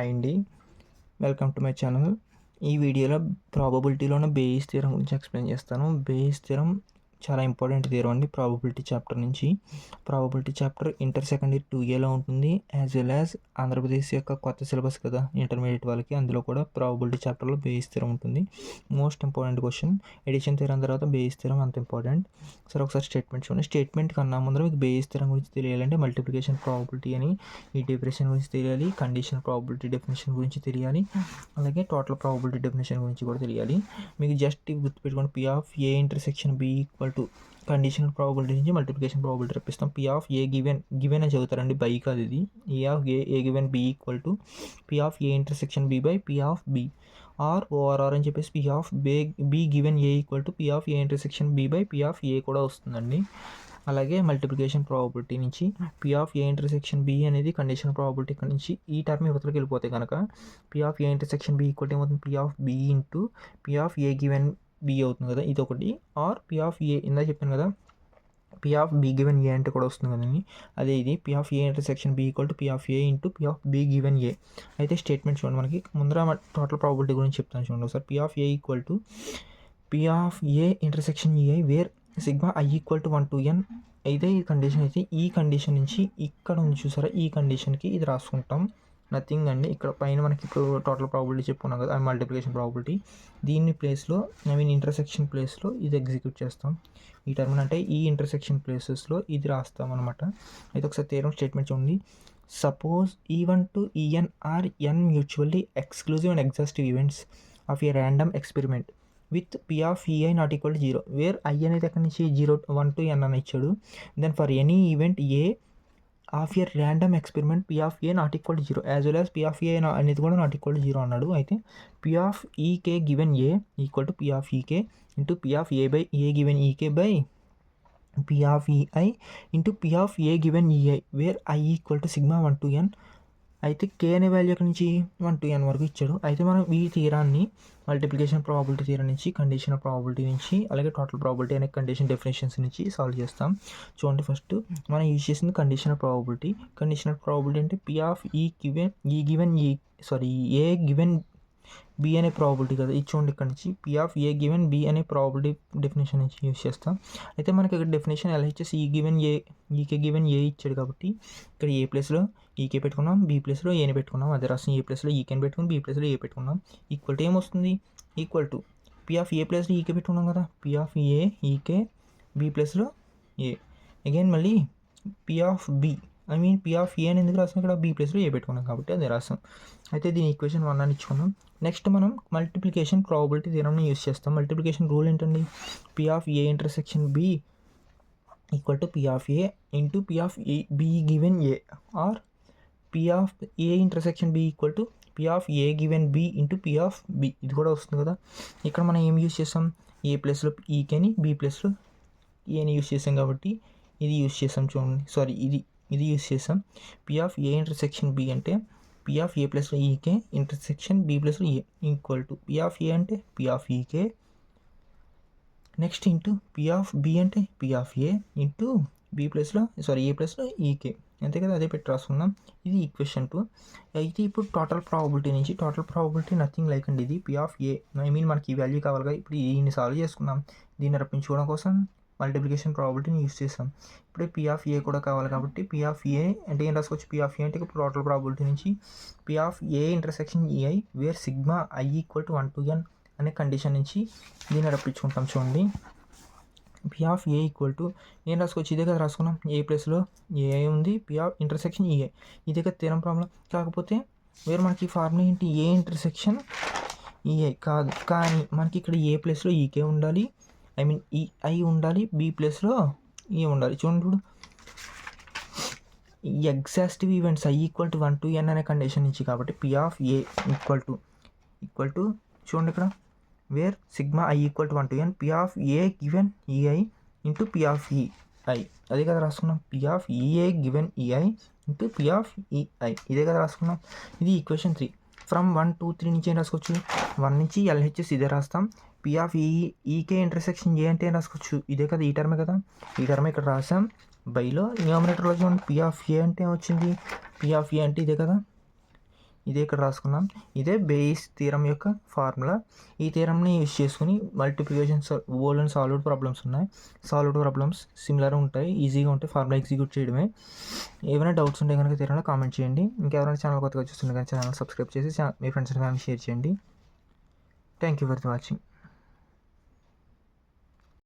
Hi అండి, welcome to my channel. ఈ వీడియోలో ప్రాబబిలిటీలోని బేయిస్ థియరం గురించి ఎక్స్ప్లెయిన్ చేస్తాను. బేయిస్ థియరం చాలా ఇంపార్టెంట్ థియరం అండి ప్రాబబిలిటీ చాప్టర్ నుంచి. Probability chapter inter second year 2Aలో ఉంటుంది, యాజ్ వెల్ యాజ్ ఆంధ్రప్రదేశ్ యొక్క కొత్త సిలబస్ కదా ఇంటర్మీడియట్ వాళ్ళకి, అందులో కూడా ప్రాబబిలిటీ చాప్టర్లో బేయిస్ థియరం ఉంటుంది. Most important question. Addition theorem తర్వాత బేయిస్ థియరం అంత ఇంపార్టెంట్. సరే ఒకసారి స్టేట్మెంట్ చూడండి. స్టేట్మెంట్ కన్నా ముందర మీకు బేయిస్ థియరం గురించి తెలియాలంటే మల్టిప్లికేషన్ ప్రాబబిలిటీ అని, ఈ డెఫినేషన్ గురించి తెలియాలి, కండిషన్ ప్రాబబిలిటీ డెఫినేషన్ గురించి తెలియాలి, అలాగే టోటల్ ప్రాబబిలిటీ డెఫినేషన్ గురించి కూడా తెలియాలి. మీకు జస్ట్ గుర్తుపెట్టుకోండి, P of A intersection B equal to conditional probability నుంచి మల్టిప్లికేషన్ ప్రాబబిలిటీ రప్పిస్తాం. పి ఆఫ్ ఏ గివెన్ అని చదువుతారండి, బై కాదు ఇది. A of A given B equal to P of A intersection B by P of B, or ఓఆర్ఆర్ అని చెప్పేసి P of B given A equal to P of A intersection B by P of A కూడా వస్తుందండి. అలాగే multiplication probability నుంచి P of A intersection B అనేది condition probability నుంచి ఈ టర్మ్ యువతలకు వెళ్ళిపోతే కనుక P of A intersection B equal ఏమవుతుంది, P of B into P of A given B అవుతుంది కదా, ఇది ఒకటి. ఆర్ పి ఆఫ్ ఏ ఇందా చెప్పాను కదా, P of B given A అంటే కూడా వస్తుంది కదండి, అదే ఇది. P of A intersection B equal to P of A into P of B given A. అయితే స్టేట్మెంట్ చూడండి, మనకి ముందర టోటల్ ప్రాబబిలిటీ గురించి చెప్తాను చూడండి ఒకసారి. P of A equal to P of A intersection A I where sigma I equal to 1 to n అయితే ఈ కండిషన్ అయితే, ఈ కండిషన్ నుంచి ఇక్కడ ఉంది చూసారా, ఈ కండిషన్కి ఇది రాసుకుంటాం. నథింగ్ అండి, ఇక్కడ పైన మనకి ఇప్పుడు టోటల్ ప్రాబబిలిటీ చెప్పుకున్నాం కదా, మల్టిప్లికేషన్ ప్రాబబిలిటీ, దీన్ని ప్లేస్లో ఇంటర్సెక్షన్ ప్లేస్లో ఇది ఎగ్జిక్యూట్ చేస్తాం. ఈ టర్మ్ అంటే ఈ ఇంటర్సెక్షన్ ప్లేసెస్లో ఇది రాస్తాం అనమాట. అయితే ఒకసారి థియరం స్టేట్మెంట్ చూడండి. Suppose E1 to En are n mutually exclusive and exhaustive events of a random experiment with P of ei not equal to 0, where I అనేది ఎక్కడి నుంచి 0 1 to n అని ఇచ్చాడు. Then for any event A of a random experiment P of a not equal to 0 as well as P of a అనేది కూడా not equal to 0 అన్నాడు. అయితే P of ek given A equal to P of ek into P of a by A given ek by P of ei into P of a given ei where I equal to sigma 1 to n. అయితే కే అనే value ఎక్కడి నుంచి 1 to n వరకు ఇచ్చాడు. అయితే మనం ఈ థియరాన్ని మల్టిప్లికేషన్ ప్రాబబిలిటీ థియరం నుంచి, కండిషనల్ ప్రాబబిలిటీ నుంచి, అలాగే టోటల్ ప్రాబబిలిటీ అనే కండిషన్ డెఫినేషన్స్ నుంచి సాల్వ్ చేస్తాం. చూడండి, ఫస్ట్ మనం యూజ్ చేసింది కండిషనల్ ప్రాబబిలిటీ. కండిషనల్ ప్రాబబిలిటీ అంటే P of A given B అనే ప్రాబబిలిటీ కదా, ఇది చూడండి ఇక్కడ నుంచి P of A given B అనే ప్రాబబిలిటీ డెఫినేషన్ నుంచి యూజ్ చేస్తాం. అయితే మనకి ఇక్కడ definition LHS E K given A ఇచ్చాడు కాబట్టి ఇక్కడ ఏ ప్లేస్లో ఈకే పెట్టుకున్నాం, బి ప్లేస్లో ఏని పెట్టుకున్నాం, అదే రాసిన ఏ ప్లేస్లో ఈకేని పెట్టుకుని బి ప్లేస్లో ఏ పెట్టుకున్నాం. ఈక్వల్ టు ఏమొస్తుంది, equal to P of A ప్లేస్లో ఈకే పెట్టుకున్నాం కదా, పి ఆఫ్ ఏ ఈకే బి ప్లేస్లో ఏ, అగైన్ మళ్ళీ P of B P of A అని ఎందుకు రాసాం, ఇక్కడ బి ప్లేస్లో ఏ పెట్టుకున్నాం కాబట్టి అదే రాసాం. అయితే దీని ఈక్వేషన్ 1 అని ఇచ్చుకున్నాం. నెక్స్ట్ మనం మల్టిప్లికేషన్ ప్రాబబిలిటీ థియరంని యూజ్ చేస్తాం. మల్టిప్లికేషన్ రూల్ ఏంటండి, P of A intersection B equal to P of A into P of B given A, or P of A intersection B equal to P of A given B into P of B, ఇది కూడా వస్తుంది కదా. ఇక్కడ మనం ఏం use చేస్తాం, ఏ ప్లేస్లో ఈకేని B ప్లేస్లో ఏని యూజ్ చేసాం కాబట్టి ఇది యూజ్ చేసాం. చూడండి, సారీ ఇది యూజ్ చేసాం. P of A intersection B అంటే పి ఆఫ్ ఏ ప్లస్లో ఈకే ఇంటర్సెక్షన్ బి ప్లస్లో A equal to P of A అంటే పి ఆఫ్ ఈకే, next into P of B అంటే P of A into B ప్లస్లో ఏ ప్లస్లో ఈకే, అంతే కదా, అదే పెట్టి రాసుకున్నాం. ఇది ఈక్వేషన్ 2. అయితే ఇప్పుడు టోటల్ ప్రాబబిలిటీ నుంచి, టోటల్ ప్రాబబిలిటీ నథింగ్ లైక్ అండి, ఇది పి ఆఫ్ ఏ మనకి ఈ వాల్యూ కావాలిగా, ఇప్పుడు దీన్ని సాల్వ్ చేసుకున్నాం. దీన్ని రప్పించుకోవడం కోసం మల్టిప్లికేషన్ ప్రాబబిలిటీని యూజ్ చేస్తాం. ఇప్పుడు పి ఆఫ్ ఏ కూడా కావాలి కాబట్టి పి ఆఫ్ ఏ అంటే ఏం రాసుకోవచ్చు, పి ఆఫ్ ఏ అంటే ఇప్పుడు టోటల్ ప్రాబబిలిటీ నుంచి P of A intersection A I where sigma I equal to 1 to n అనే కండిషన్ నుంచి దీన్ని రప్పించుకుంటాం. చూడండి, P of A equal to ఏం రాసుకోవచ్చు, ఇదే కదా రాసుకున్నాం, ఏ ప్లేస్లో ఏఐ ఉంది, పి ఆఫ్ ఇంటర్సెక్షన్ ఈఐ, ఇదే కదా థియరం ప్రాబ్లం. కాకపోతే వేరే మనకి ఫార్ములా ఏంటి, ఏ ఇంటర్సెక్షన్ ఈఐ కాదు, కానీ మనకి ఇక్కడ ఏ ప్లేస్లో ఈకే ఉండాలి, ఈ ఐ ఉండాలి, బి ప్లేస్లో ఏ ఉండాలి. చూడండి, ఇప్పుడు exhaustive events I equal to 1 to n అనే కండిషన్ నుంచి కాబట్టి P of A equal to చూడండి ఇక్కడ where sigma I equal to 1 to n P of A given E I into P of E I, అదే కదా రాసుకున్నాం, P of E A given E I into P of E I, ఇదే కదా రాసుకున్నాం. ఇది ఈక్వేషన్ 3. ఫ్రమ్ 1 2 3 నుంచి ఏం రాసుకోవచ్చు, 1 నుంచి LHS ఇదే రాస్తాం. పి ఆఫ్ ఈకే ఇంటర్సెక్షన్ ఏ అంటే ఏం రాసుకోవచ్చు, ఇదే కదా, ఈ టర్మే కదా, ఈ టర్మే ఇక్కడ రాసాం. బైలో న్యూమరేటర్లో చూడండి, పి ఆఫ్ ఏ అంటే వచ్చింది, పి ఆఫ్ ఏ అంటే ఇదే కదా, ఇదే ఇక్కడ రాసుకున్నాం. ఇదే బేయిస్ థీరం యొక్క ఫార్ములా. ఈ థీరంని యూజ్ చేసుకుని మల్టిప్లికేషన్ బోల్డెన్ సాల్వ్డ్ ప్రాబ్లమ్స్ ఉన్నాయి. సాల్వ్డ్ ప్రాబ్లమ్స్ సిమిలర్ ఉంటాయి, ఈజీగా ఉంటాయి, ఫార్ములా ఎగ్జిక్యూట్ చేయడమే. ఏమైనా డౌట్స్ ఉంటే కనుక థీరంలో కామెంట్ చేయండి. ఇంకెవరైనా ఛానల్ కొత్తగా చూస్తుంటే కానీ ఛానల్ సబ్స్క్రైబ్ చేసి మీ ఫ్రెండ్స్ అండ్ ఫ్యామిలీ షేర్ చేయండి. Thank you for watching.